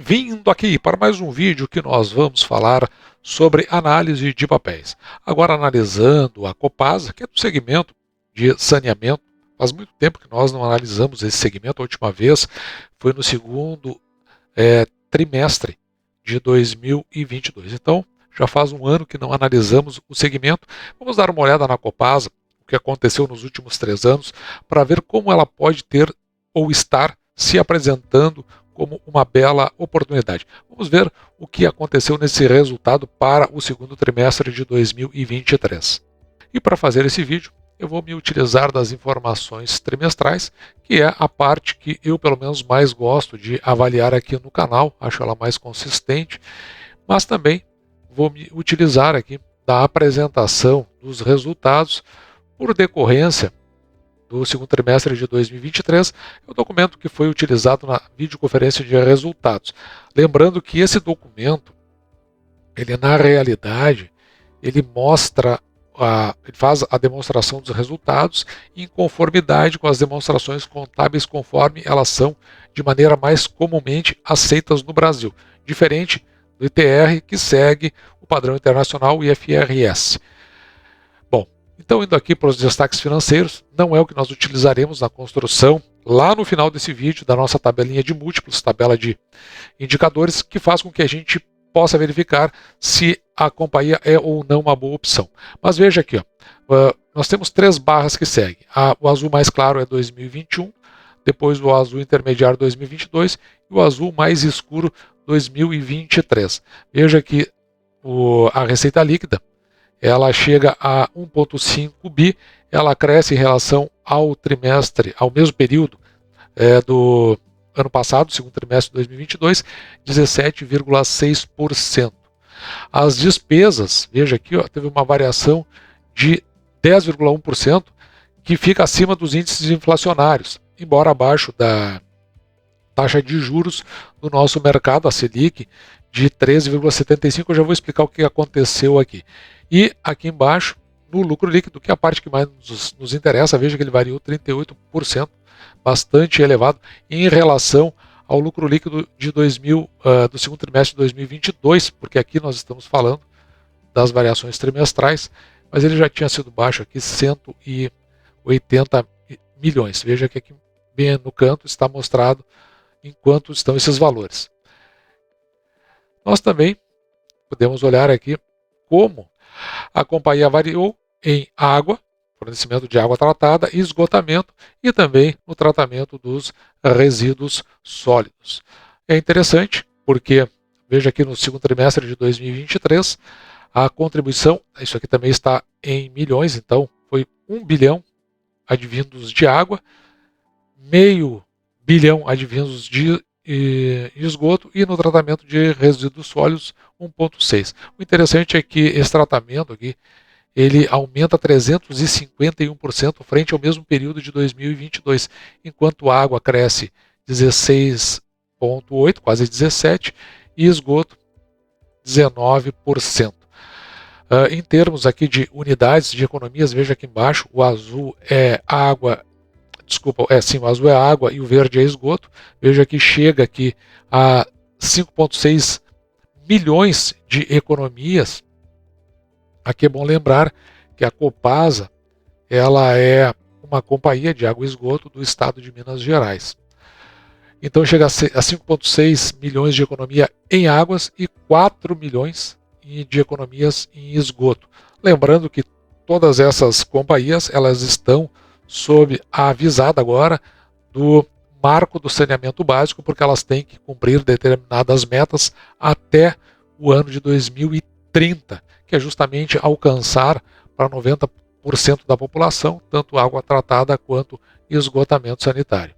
Bem-vindo aqui para mais um vídeo que nós vamos falar sobre análise de papéis. Agora analisando a Copasa, que é do segmento de saneamento. Faz muito tempo que nós não analisamos esse segmento. A última vez foi no segundo trimestre de 2022. Então, já faz um ano que não analisamos o segmento. Vamos dar uma olhada na Copasa, o que aconteceu nos últimos 3 anos, para ver como ela pode ter ou estar se apresentando como uma bela oportunidade. Vamos ver o que aconteceu nesse resultado para o segundo trimestre de 2023. E para fazer esse vídeo, eu vou me utilizar das informações trimestrais, que é a parte que eu pelo menos mais gosto de avaliar aqui no canal, acho ela mais consistente, mas também vou me utilizar aqui da apresentação dos resultados por decorrência do segundo trimestre de 2023, é o documento que foi utilizado na videoconferência de resultados. Lembrando que esse documento, ele na realidade, ele mostra, ele faz a demonstração dos resultados em conformidade com as demonstrações contábeis conforme elas são de maneira mais comumente aceitas no Brasil, diferente do ITR, que segue o padrão internacional IFRS. Então, indo aqui para os destaques financeiros, não é o que nós utilizaremos na construção, lá no final desse vídeo, da nossa tabelinha de múltiplos, tabela de indicadores, que faz com que a gente possa verificar se a companhia é ou não uma boa opção. Mas veja aqui, nós temos 3 barras que seguem. O azul mais claro é 2021, depois o azul intermediário 2022 e o azul mais escuro 2023. Veja que a receita líquida, ela chega a 1,5 bi, ela cresce em relação ao trimestre, ao mesmo período do ano passado, segundo trimestre de 2022, 17,6%. As despesas, veja aqui, teve uma variação de 10,1%, que fica acima dos índices inflacionários, embora abaixo da taxa de juros do nosso mercado, a Selic, de 13,75%. Eu já vou explicar o que aconteceu aqui. E aqui embaixo, no lucro líquido, que é a parte que mais nos interessa, veja que ele variou 38%, bastante elevado em relação ao lucro líquido de do segundo trimestre de 2022, porque aqui nós estamos falando das variações trimestrais, mas ele já tinha sido baixo aqui, 180 milhões. Veja que aqui bem no canto está mostrado em quanto estão esses valores. Nós também podemos olhar aqui como a companhia variou em água, fornecimento de água tratada, e esgotamento, e também no tratamento dos resíduos sólidos. É interessante porque, veja aqui no segundo trimestre de 2023, a contribuição, isso aqui também está em milhões, então foi 1 bilhão advindos de água, meio bilhão advindos de esgoto, e no tratamento de resíduos sólidos 1,6. O interessante é que esse tratamento aqui, ele aumenta 351% frente ao mesmo período de 2022, enquanto a água cresce 16,8%, quase 17%, e esgoto 19%. Em termos aqui de unidades de economias, veja aqui embaixo, o azul é água, o azul é água e o verde é esgoto. Veja que chega aqui a 5,6 milhões de economias. Aqui é bom lembrar que a Copasa, ela é uma companhia de água e esgoto do estado de Minas Gerais. Então chega a 5,6 milhões de economia em águas e 4 milhões de economias em esgoto. Lembrando que todas essas companhias, elas estão sob a avisada agora do marco do saneamento básico, porque elas têm que cumprir determinadas metas até o ano de 2030, que é justamente alcançar para 90% da população, tanto água tratada quanto esgotamento sanitário.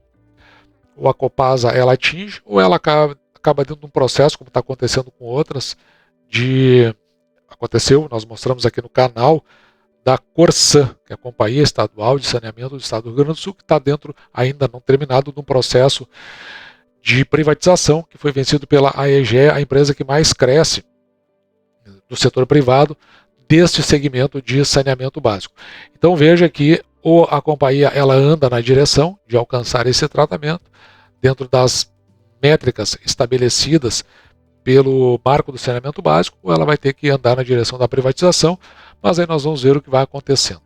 Ou a Copasa ela atinge, ou ela acaba dentro de um processo, como está acontecendo com outras, nós mostramos aqui no canal, da Corsan, que é a Companhia Estadual de Saneamento do Estado do Rio Grande do Sul, que está dentro, ainda não terminado, de um processo de privatização, que foi vencido pela AEGEA, a empresa que mais cresce do setor privado deste segmento de saneamento básico. Então veja que a companhia ela anda na direção de alcançar esse tratamento dentro das métricas estabelecidas pelo marco do saneamento básico, ou ela vai ter que andar na direção da privatização, mas aí nós vamos ver o que vai acontecendo.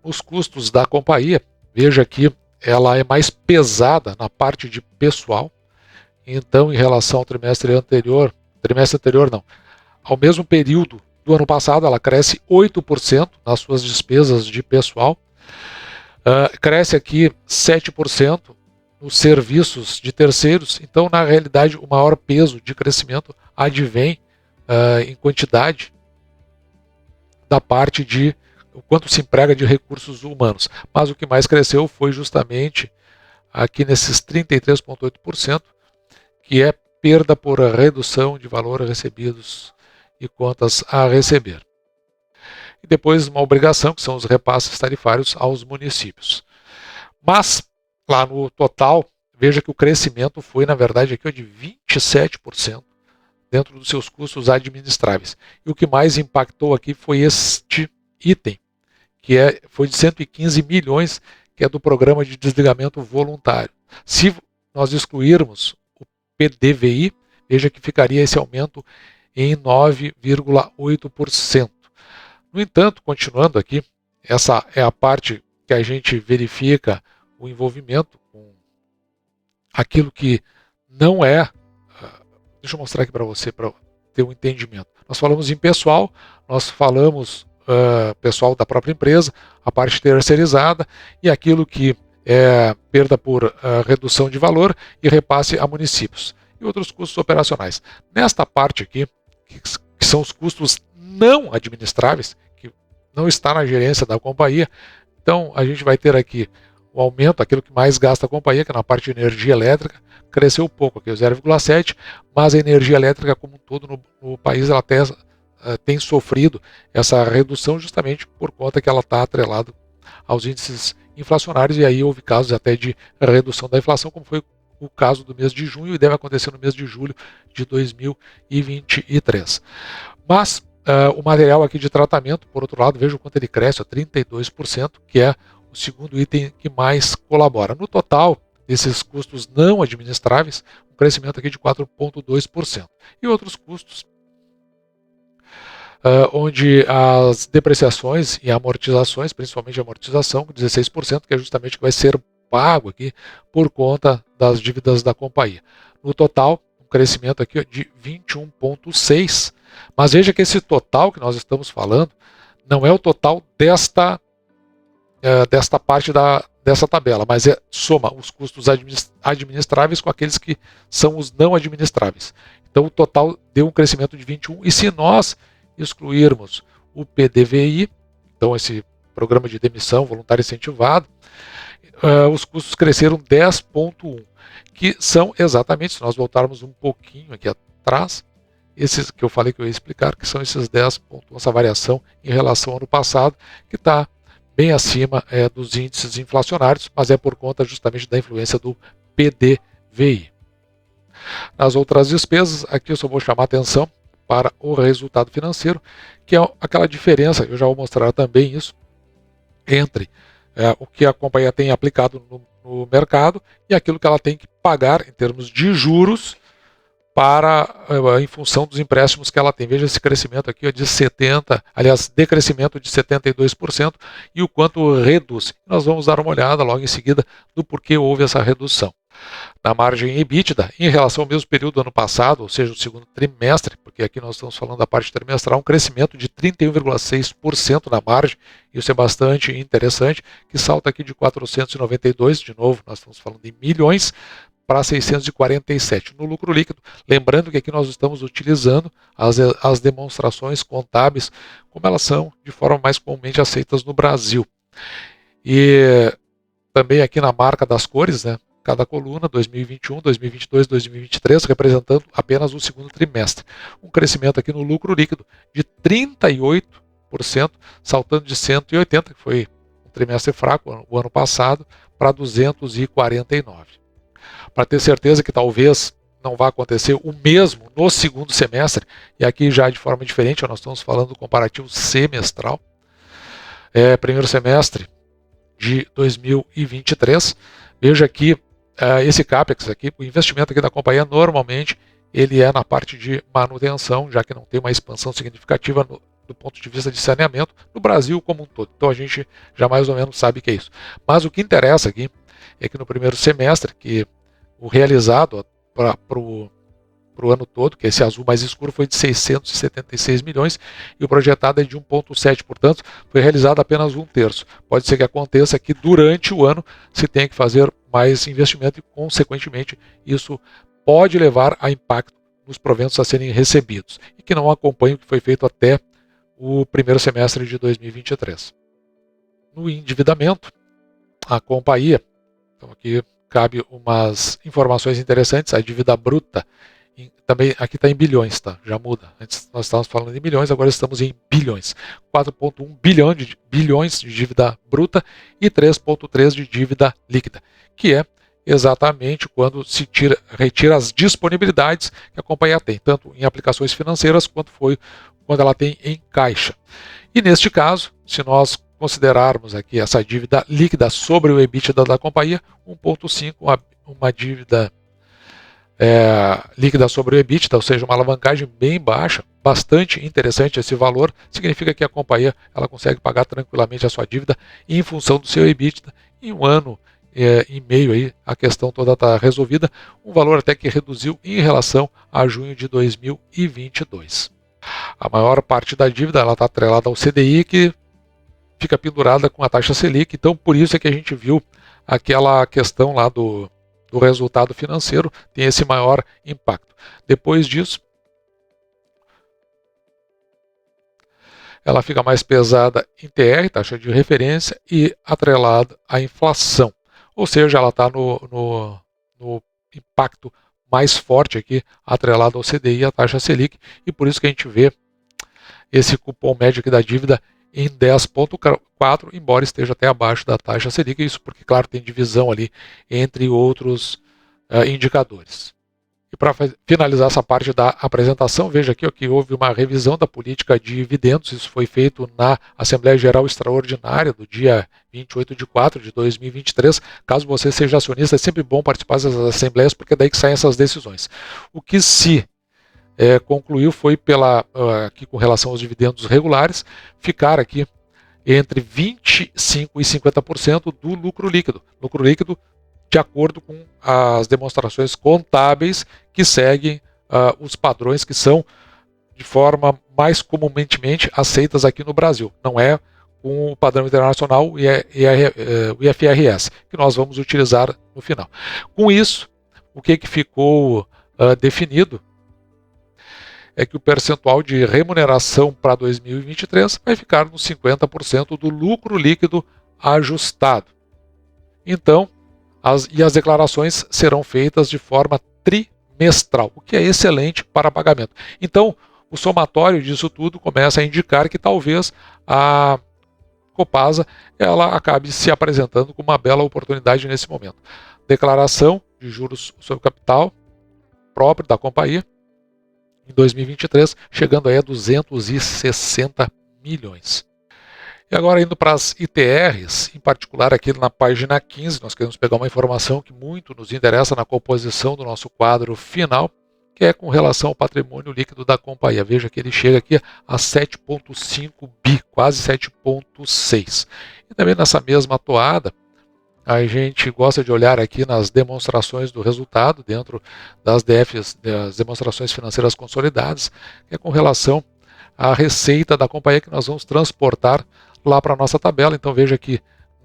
Os custos da companhia, veja que ela é mais pesada na parte de pessoal, então em relação ao trimestre anterior não, ao mesmo período do ano passado, ela cresce 8% nas suas despesas de pessoal, cresce aqui 7% nos serviços de terceiros, então na realidade o maior peso de crescimento advém em quantidade da parte de o quanto se emprega de recursos humanos, mas o que mais cresceu foi justamente aqui nesses 33,8%, que é perda por redução de valor recebidos e contas a receber. E depois uma obrigação, que são os repasses tarifários aos municípios. Mas, lá no total, veja que o crescimento foi, na verdade, aqui de 27% dentro dos seus custos administráveis. E o que mais impactou aqui foi este item, que foi de 115 milhões, que é do programa de desligamento voluntário. Se nós excluirmos o PDVI, veja que ficaria esse aumento em 9,8%. No entanto, continuando aqui, essa é a parte que a gente verifica o envolvimento com aquilo que não é... Deixa eu mostrar aqui para você, para ter um entendimento. Nós falamos em pessoal, nós falamos pessoal da própria empresa, a parte terceirizada e aquilo que é perda por redução de valor e repasse a municípios. E outros custos operacionais. Nesta parte aqui, que são os custos não administráveis, que não está na gerência da companhia, então a gente vai ter aqui o aumento, aquilo que mais gasta a companhia, que é na parte de energia elétrica, cresceu pouco, aqui 0,7%, mas a energia elétrica como um todo no país ela tem sofrido essa redução justamente por conta que ela está atrelada aos índices inflacionários, e aí houve casos até de redução da inflação, como foi o caso do mês de junho e deve acontecer no mês de julho de 2023. Mas o material aqui de tratamento, por outro lado, veja o quanto ele cresce, a 32%, que é o segundo item que mais colabora. No total, desses custos não administráveis, um crescimento aqui de 4,2%. E outros custos, onde as depreciações e amortizações, principalmente a amortização, 16%, que é justamente o que vai ser pago aqui por conta das dívidas da companhia. No total, um crescimento aqui de 21,6%. Mas veja que esse total que nós estamos falando não é o total desta parte dessa tabela, mas soma os custos administráveis com aqueles que são os não administráveis. Então o total deu um crescimento de 21%, e se nós excluirmos o PDVI, então esse programa de demissão voluntária incentivado, os custos cresceram 10,1%, que são exatamente, se nós voltarmos um pouquinho aqui atrás, esses que eu falei que eu ia explicar, que são esses 10 pontos, essa variação em relação ao ano passado, que está bem acima dos índices inflacionários, mas é por conta justamente da influência do PDVI. Nas outras despesas, aqui eu só vou chamar atenção para o resultado financeiro, que é aquela diferença, eu já vou mostrar também isso, entre o que a companhia tem aplicado no mercado e aquilo que ela tem que pagar em termos de juros em função dos empréstimos que ela tem. Veja esse crescimento aqui de 70%, aliás, decrescimento de 72%, e o quanto reduz. Nós vamos dar uma olhada logo em seguida do porquê houve essa redução. Na margem EBITDA, em relação ao mesmo período do ano passado, ou seja, o segundo trimestre, porque aqui nós estamos falando da parte trimestral, um crescimento de 31,6% na margem, isso é bastante interessante, que salta aqui de 492, de novo, nós estamos falando de milhões, para 647. No lucro líquido, lembrando que aqui nós estamos utilizando as demonstrações contábeis, como elas são de forma mais comumente aceitas no Brasil. E também aqui na marca das cores, né? Cada coluna, 2021, 2022, 2023, representando apenas o segundo trimestre. Um crescimento aqui no lucro líquido de 38%, saltando de 180, que foi um trimestre fraco o ano passado, para 249. Para ter certeza que talvez não vá acontecer o mesmo no segundo semestre, e aqui já de forma diferente, nós estamos falando do comparativo semestral, primeiro semestre de 2023, veja que esse CAPEX aqui, o investimento aqui da companhia, normalmente ele é na parte de manutenção, já que não tem uma expansão significativa do ponto de vista de saneamento no Brasil como um todo. Então a gente já mais ou menos sabe que é isso. Mas o que interessa aqui é que no primeiro semestre, que o realizado para o ano todo, que esse azul mais escuro foi de 676 milhões e o projetado é de 1,7, portanto foi realizado apenas um terço. Pode ser que aconteça que durante o ano se tenha que fazer mais investimento e, consequentemente, isso pode levar a impacto nos proventos a serem recebidos e que não acompanhe o que foi feito até o primeiro semestre de 2023. No endividamento, a companhia, então aqui cabe umas informações interessantes, a dívida bruta, também aqui está em bilhões, tá? Já muda. Antes nós estávamos falando em milhões, agora estamos em bilhões. 4,1 bilhões de dívida bruta e 3,3 de dívida líquida, que é exatamente quando se retira as disponibilidades que a companhia tem, tanto em aplicações financeiras quanto quando ela tem em caixa. E neste caso, se nós considerarmos aqui essa dívida líquida sobre o EBITDA da companhia, 1,5, uma dívida líquida sobre o EBITDA, ou seja, uma alavancagem bem baixa, bastante interessante esse valor, significa que a companhia ela consegue pagar tranquilamente a sua dívida em função do seu EBITDA. Em um ano e meio aí, a questão toda está resolvida, um valor até que reduziu em relação a junho de 2022. A maior parte da dívida está atrelada ao CDI, que fica pendurada com a taxa Selic, então por isso é que a gente viu aquela questão lá do resultado financeiro, tem esse maior impacto. Depois disso, ela fica mais pesada em TR, taxa de referência, e atrelada à inflação. Ou seja, ela está no impacto mais forte aqui, atrelado ao CDI, a taxa Selic, e por isso que a gente vê esse cupom médio aqui da dívida em 10,4, embora esteja até abaixo da taxa Selic, isso porque, claro, tem divisão ali entre outros indicadores. E para finalizar essa parte da apresentação, veja aqui que houve uma revisão da política de dividendos, isso foi feito na Assembleia Geral Extraordinária do dia 28 de 4 de 2023. Caso você seja acionista, é sempre bom participar dessas assembleias, porque é daí que saem essas decisões. O que se concluiu foi aqui com relação aos dividendos regulares, ficar aqui entre 25% e 50% do lucro líquido. Lucro líquido de acordo com as demonstrações contábeis que seguem os padrões que são de forma mais comumente aceitas aqui no Brasil. Não é com o padrão internacional e o IFRS, que nós vamos utilizar no final. Com isso, o que ficou definido é que o percentual de remuneração para 2023 vai ficar nos 50% do lucro líquido ajustado. Então, as declarações serão feitas de forma trimestral, o que é excelente para pagamento. Então, o somatório disso tudo começa a indicar que talvez a Copasa ela acabe se apresentando como uma bela oportunidade nesse momento. Declaração de juros sobre capital próprio da companhia em 2023, chegando aí a 260 milhões. E agora indo para as ITRs, em particular aqui na página 15, nós queremos pegar uma informação que muito nos interessa na composição do nosso quadro final, que é com relação ao patrimônio líquido da companhia. Veja que ele chega aqui a 7,5 bi, quase 7,6. E também nessa mesma toada, a gente gosta de olhar aqui nas demonstrações do resultado, dentro das DFs, das demonstrações financeiras consolidadas, que é com relação à receita da companhia que nós vamos transportar lá para a nossa tabela. Então veja que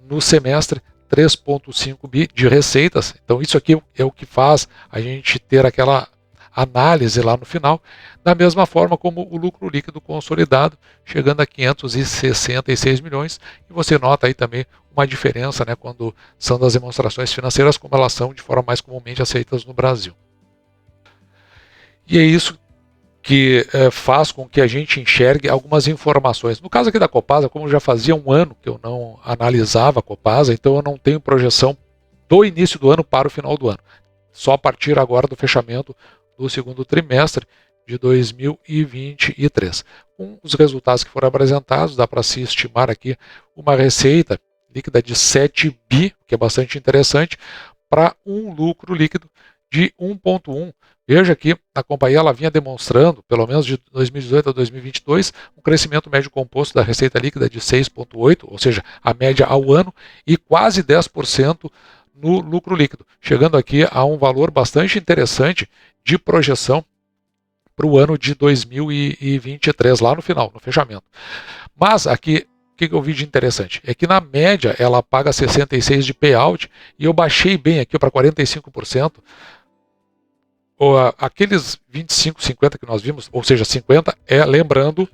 no semestre 3,5 bi de receitas. Então isso aqui é o que faz a gente ter aquela análise lá no final, da mesma forma como o lucro líquido consolidado, chegando a 566 milhões, e você nota aí também uma diferença, né, quando são das demonstrações financeiras, como elas são de forma mais comumente aceitas no Brasil. E é isso que faz com que a gente enxergue algumas informações. No caso aqui da Copasa, como já fazia um ano que eu não analisava a Copasa, então eu não tenho projeção do início do ano para o final do ano. Só a partir agora do fechamento do segundo trimestre de 2023. Com os resultados que foram apresentados, dá para se estimar aqui uma receita líquida de 7 bi, que é bastante interessante, para um lucro líquido de 1,1. Veja que a companhia ela vinha demonstrando, pelo menos de 2018 a 2022, um crescimento médio composto da receita líquida de 6,8, ou seja, a média ao ano, e quase 10% no lucro líquido, chegando aqui a um valor bastante interessante de projeção para o ano de 2023, lá no final, no fechamento. Mas aqui, o que eu vi de interessante? É que na média ela paga 66% de payout e eu baixei bem aqui para 45%. Aqueles 25, 50 que nós vimos, ou seja, 50 lembrando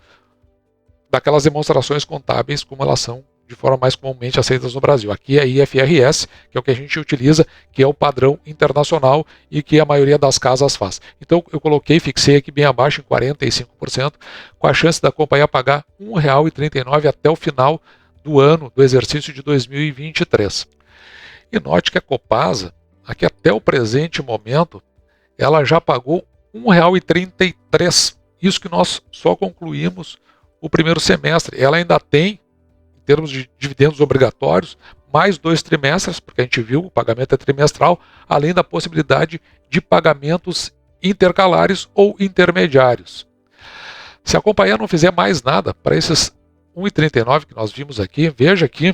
daquelas demonstrações contábeis como elas são de forma mais comumente aceitas no Brasil. Aqui é IFRS, que é o que a gente utiliza, que é o padrão internacional e que a maioria das casas faz. Então eu fixei aqui bem abaixo em 45%, com a chance da companhia pagar R$ 1,39 até o final do ano do exercício de 2023. E note que a Copasa, aqui até o presente momento, ela já pagou R$ 1,33. Isso que nós só concluímos o primeiro semestre. Ela ainda tem, em termos de dividendos obrigatórios, mais 2 trimestres, porque a gente viu o pagamento é trimestral, além da possibilidade de pagamentos intercalares ou intermediários. Se a companhia não fizer mais nada para esses R$ 1,39 que nós vimos aqui, veja aqui,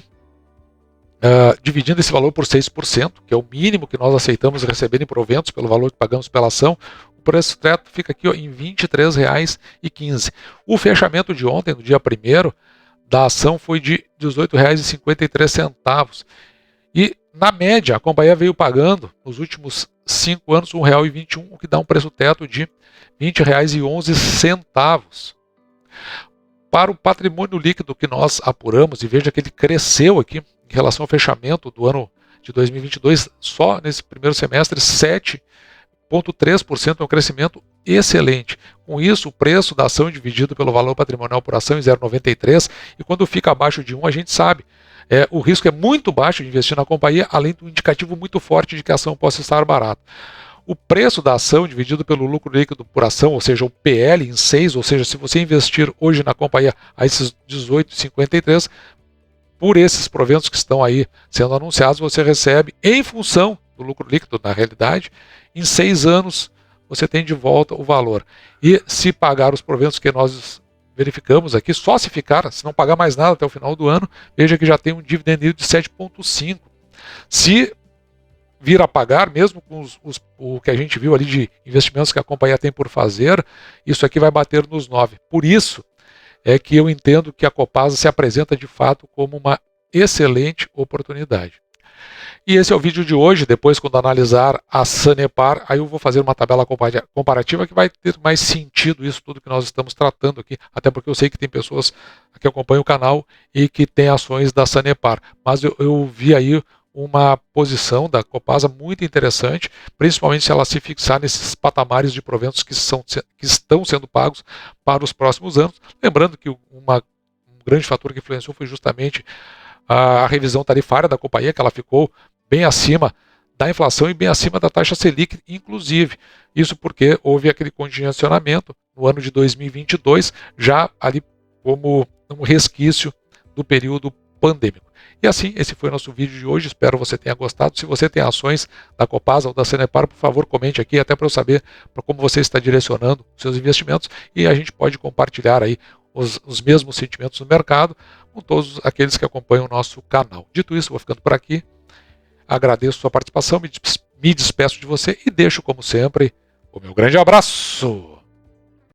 dividindo esse valor por 6%, que é o mínimo que nós aceitamos receber em proventos pelo valor que pagamos pela ação, o preço teto fica aqui em R$ 23,15. O fechamento de ontem, no dia 1º, da ação foi de R$ 18,53. E, na média, a companhia veio pagando, nos últimos 5 anos, R$ 1,21, o que dá um preço teto de R$ 20,11. Para o patrimônio líquido que nós apuramos, e veja que ele cresceu aqui, em relação ao fechamento do ano de 2022, só nesse primeiro semestre, 7,3%, é um crescimento excelente. Com isso, o preço da ação dividido pelo valor patrimonial por ação em 0,93, e quando fica abaixo de 1, a gente sabe, o risco é muito baixo de investir na companhia, além do indicativo muito forte de que a ação possa estar barata. O preço da ação dividido pelo lucro líquido por ação, ou seja, o PL em 6, ou seja, se você investir hoje na companhia a esses 18,53, por esses proventos que estão aí sendo anunciados, você recebe, em função do lucro líquido, na realidade, em 6 anos você tem de volta o valor. E se pagar os proventos que nós verificamos aqui, só se ficar, se não pagar mais nada até o final do ano, veja que já tem um dividend yield de 7,5. Se vir a pagar, mesmo com o que a gente viu ali de investimentos que a companhia tem por fazer, isso aqui vai bater nos 9. Por isso, é que eu entendo que a Copasa se apresenta de fato como uma excelente oportunidade. E esse é o vídeo de hoje. Depois, quando analisar a Sanepar, aí eu vou fazer uma tabela comparativa que vai ter mais sentido isso tudo que nós estamos tratando aqui, até porque eu sei que tem pessoas que acompanham o canal e que têm ações da Sanepar. Mas eu vi aí uma posição da Copasa muito interessante, principalmente se ela se fixar nesses patamares de proventos que estão sendo pagos para os próximos anos. Lembrando que um grande fator que influenciou foi justamente a revisão tarifária da companhia, que ela ficou bem acima da inflação e bem acima da taxa Selic, inclusive. Isso porque houve aquele contingenciamento no ano de 2022, já ali como um resquício do período pandêmico. E assim, esse foi o nosso vídeo de hoje, espero que você tenha gostado. Se você tem ações da Copasa ou da Sanepar, por favor, comente aqui, até para eu saber como você está direcionando os seus investimentos, e a gente pode compartilhar aí os mesmos sentimentos no mercado com todos aqueles que acompanham o nosso canal. Dito isso, vou ficando por aqui, agradeço a sua participação, me despeço de você e deixo, como sempre, o meu grande abraço!